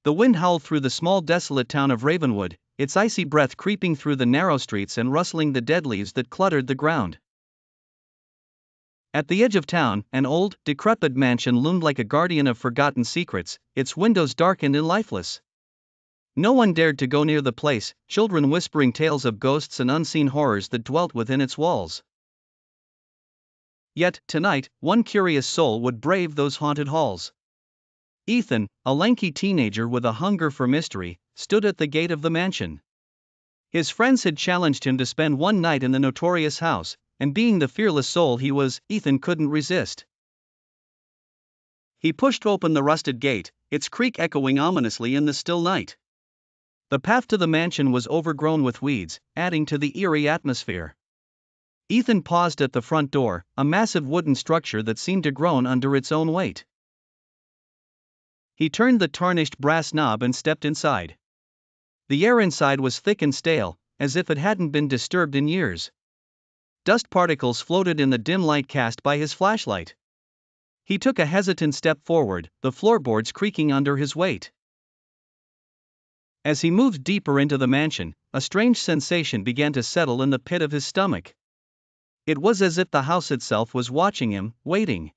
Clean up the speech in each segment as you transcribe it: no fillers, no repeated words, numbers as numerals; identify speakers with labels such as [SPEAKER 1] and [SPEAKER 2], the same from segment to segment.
[SPEAKER 1] The wind howled through the small desolate town of Ravenwood, its icy breath creeping through the narrow streets and rustling the dead leaves that cluttered the ground. At the edge of town, an old, decrepit mansion loomed like a guardian of forgotten secrets, its windows darkened and lifeless. No one dared to go near the place, children whispering tales of ghosts and unseen horrors that dwelt within its walls. Yet, tonight, one curious soul would brave those haunted halls. Ethan, a lanky teenager with a hunger for mystery, stood at the gate of the mansion. His friends had challenged him to spend one night in the notorious house, and being the fearless soul he was, Ethan couldn't resist. He pushed open the rusted gate, its creak echoing ominously in the still night. The path to the mansion was overgrown with weeds, adding to the eerie atmosphere. Ethan paused at the front door, a massive wooden structure that seemed to groan under its own weight. He turned the tarnished brass knob and stepped inside. The air inside was thick and stale, as if it hadn't been disturbed in years. Dust particles floated in the dim light cast by his flashlight. He took a hesitant step forward, the floorboards creaking under his weight. As he moved deeper into the mansion, a strange sensation began to settle in the pit of his stomach. It was as if the house itself was watching him, waiting.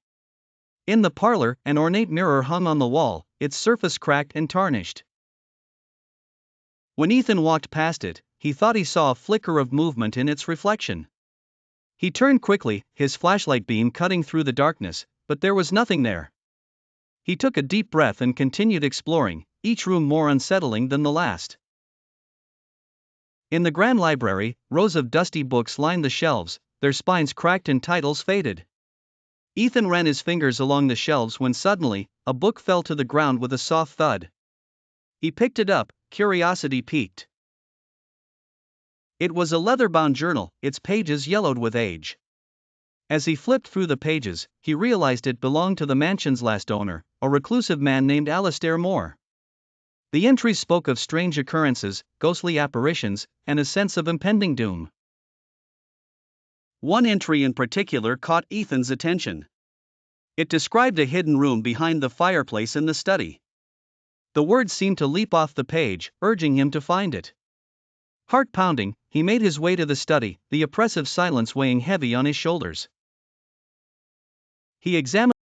[SPEAKER 1] In the parlor, an ornate mirror hung on the wall, its surface cracked and tarnished. When Ethan walked past it, he thought he saw a flicker of movement in its reflection. He turned quickly, his flashlight beam cutting through the darkness, but there was nothing there. He took a deep breath and continued exploring, each room more unsettling than the last. In the grand library, rows of dusty books lined the shelves, their spines cracked and titles faded. Ethan ran his fingers along the shelves when suddenly, a book fell to the ground with a soft thud. He picked it up, curiosity piqued. It was a leather-bound journal, its pages yellowed with age. As he flipped through the pages, he realized it belonged to the mansion's last owner, a reclusive man named Alistair Moore. The entries spoke of strange occurrences, ghostly apparitions, and a sense of impending doom. One entry in particular caught Ethan's attention. It described a hidden room behind the fireplace in the study. The words seemed to leap off the page, urging him to find it. Heart pounding, he made his way to the study, the oppressive silence weighing heavy on his shoulders. He examined